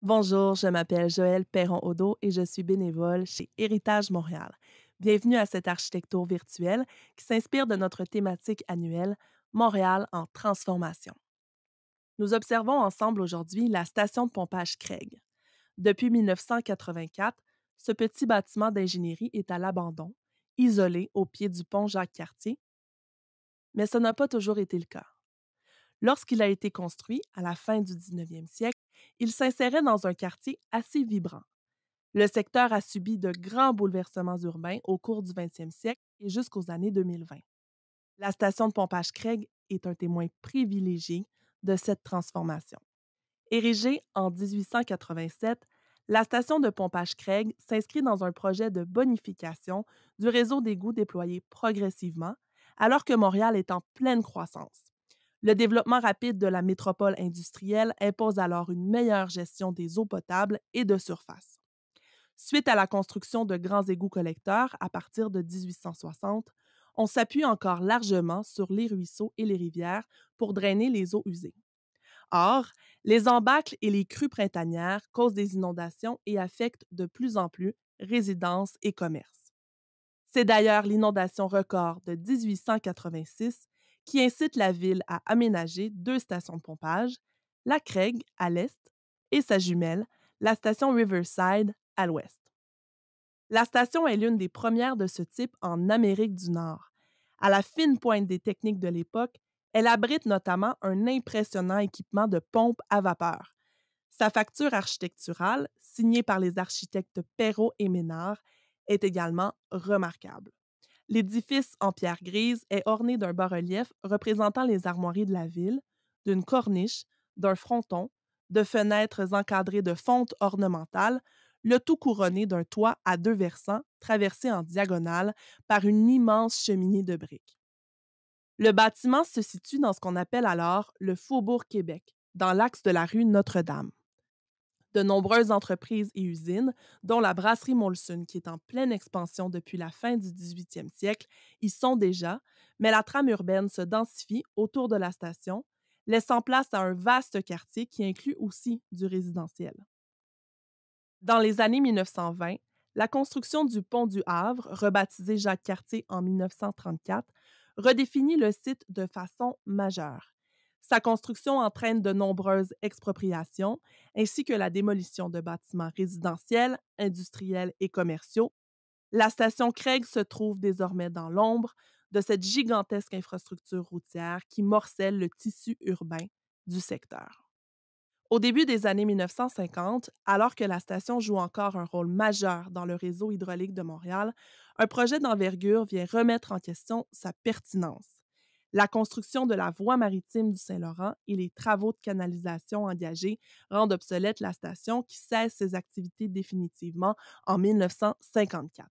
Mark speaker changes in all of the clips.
Speaker 1: Bonjour, je m'appelle Joëlle Perron-Odo et je suis bénévole chez Héritage Montréal. Bienvenue à cette architecture virtuelle qui s'inspire de notre thématique annuelle Montréal en transformation. Nous observons ensemble aujourd'hui la station de pompage Craig. Depuis 1984, ce petit bâtiment d'ingénierie est à l'abandon, isolé au pied du pont Jacques-Cartier, mais ce n'a pas toujours été le cas. Lorsqu'il a été construit à la fin du 19e siècle, il s'insérait dans un quartier assez vibrant. Le secteur a subi de grands bouleversements urbains au cours du 20e siècle et jusqu'aux années 2020. La station de pompage Craig est un témoin privilégié de cette transformation. Érigée en 1887, la station de pompage Craig s'inscrit dans un projet de bonification du réseau d'égouts déployé progressivement, alors que Montréal est en pleine croissance. Le développement rapide de la métropole industrielle impose alors une meilleure gestion des eaux potables et de surface. Suite à la construction de grands égouts collecteurs à partir de 1860, on s'appuie encore largement sur les ruisseaux et les rivières pour drainer les eaux usées. Or, les embâcles et les crues printanières causent des inondations et affectent de plus en plus résidences et commerces. C'est d'ailleurs l'inondation record de 1886 qui incite la ville à aménager deux stations de pompage, la Craig à l'est et sa jumelle, la station Riverside à l'ouest. La station est l'une des premières de ce type en Amérique du Nord. À la fine pointe des techniques de l'époque, elle abrite notamment un impressionnant équipement de pompe à vapeur. Sa facture architecturale, signée par les architectes Perrault et Ménard, est également remarquable. L'édifice en pierre grise est orné d'un bas-relief représentant les armoiries de la ville, d'une corniche, d'un fronton, de fenêtres encadrées de fontes ornementales, le tout couronné d'un toit à deux versants traversé en diagonale par une immense cheminée de briques. Le bâtiment se situe dans ce qu'on appelle alors le Faubourg Québec, dans l'axe de la rue Notre-Dame. De nombreuses entreprises et usines, dont la brasserie Molson, qui est en pleine expansion depuis la fin du 18e siècle, y sont déjà, mais la trame urbaine se densifie autour de la station, laissant place à un vaste quartier qui inclut aussi du résidentiel. Dans les années 1920, la construction du pont du Havre, rebaptisé Jacques-Cartier en 1934, redéfinit le site de façon majeure. Sa construction entraîne de nombreuses expropriations, ainsi que la démolition de bâtiments résidentiels, industriels et commerciaux. La station Craig se trouve désormais dans l'ombre de cette gigantesque infrastructure routière qui morcelle le tissu urbain du secteur. Au début des années 1950, alors que la station joue encore un rôle majeur dans le réseau hydraulique de Montréal, un projet d'envergure vient remettre en question sa pertinence. La construction de la voie maritime du Saint-Laurent et les travaux de canalisation engagés rendent obsolète la station qui cesse ses activités définitivement en 1954.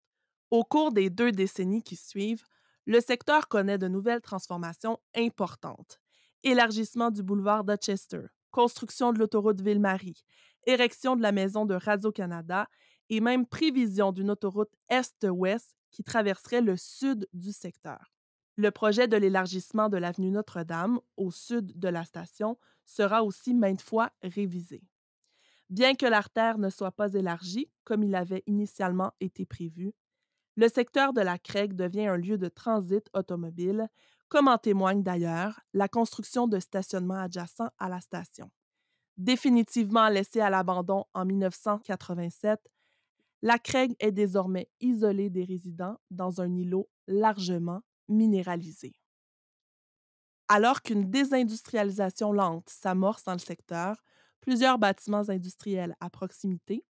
Speaker 1: Au cours des 2 décennies qui suivent, le secteur connaît de nouvelles transformations importantes. Élargissement du boulevard Dorchester, construction de l'autoroute Ville-Marie, érection de la maison de Radio-Canada et même prévision d'une autoroute Est-Ouest qui traverserait le sud du secteur. Le projet de l'élargissement de l'avenue Notre-Dame, au sud de la station, sera aussi maintes fois révisé. Bien que l'artère ne soit pas élargie comme il avait initialement été prévu, le secteur de la Craig devient un lieu de transit automobile, comme en témoigne d'ailleurs la construction de stationnements adjacents à la station. Définitivement laissée à l'abandon en 1987, la Craig est désormais isolée des résidents dans un îlot largement minéralisé. Alors qu'une désindustrialisation lente s'amorce dans le secteur, plusieurs bâtiments industriels à proximité,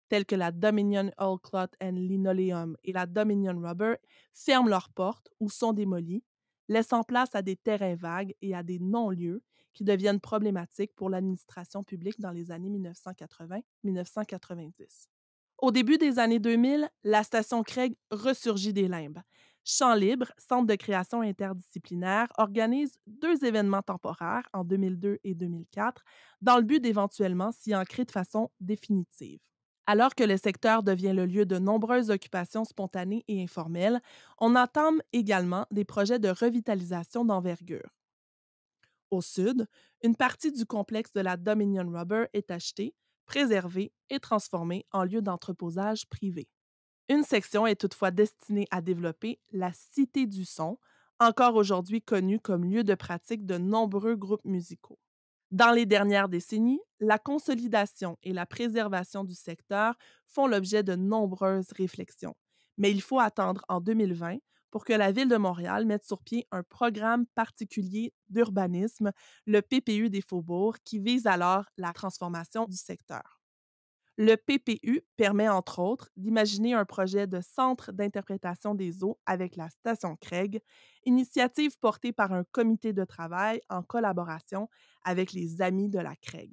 Speaker 1: tels que la Dominion Oil Cloth and Linoleum et la Dominion Rubber, ferment leurs portes ou sont démolis, laissant place à des terrains vagues et à des non-lieux qui deviennent problématiques pour l'administration publique dans les années 1980-1990. Au début des années 2000, la station Craig ressurgit des limbes. Champs Libre, centre de création interdisciplinaire, organise 2 événements temporaires en 2002 et 2004 dans le but d'éventuellement s'y ancrer de façon définitive. Alors que le secteur devient le lieu de nombreuses occupations spontanées et informelles, on entame également des projets de revitalisation d'envergure. Au sud, une partie du complexe de la Dominion Rubber est achetée, préservé et transformé en lieu d'entreposage privé. Une section est toutefois destinée à développer la Cité du son, encore aujourd'hui connue comme lieu de pratique de nombreux groupes musicaux. Dans les dernières décennies, la consolidation et la préservation du secteur font l'objet de nombreuses réflexions. Mais il faut attendre en 2020 pour que la Ville de Montréal mette sur pied un programme particulier d'urbanisme, le PPU des Faubourgs, qui vise alors la transformation du secteur. Le PPU permet, entre autres, d'imaginer un projet de centre d'interprétation des eaux avec la station Craig, initiative portée par un comité de travail en collaboration avec les amis de la Craig.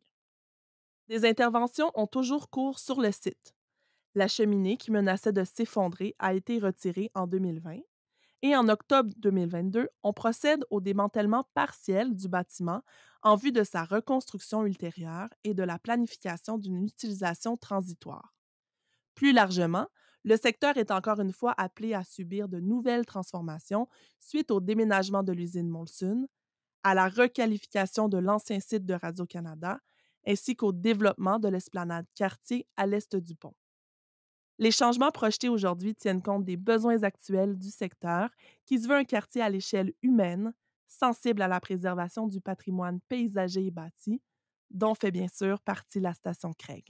Speaker 1: Des interventions ont toujours cours sur le site. La cheminée qui menaçait de s'effondrer a été retirée en 2020 et en octobre 2022, on procède au démantèlement partiel du bâtiment en vue de sa reconstruction ultérieure et de la planification d'une utilisation transitoire. Plus largement, le secteur est encore une fois appelé à subir de nouvelles transformations suite au déménagement de l'usine Molson, à la requalification de l'ancien site de Radio-Canada, ainsi qu'au développement de l'esplanade Cartier à l'est du pont. Les changements projetés aujourd'hui tiennent compte des besoins actuels du secteur, qui se veut un quartier à l'échelle humaine, sensible à la préservation du patrimoine paysager et bâti, dont fait bien sûr partie la station Craig.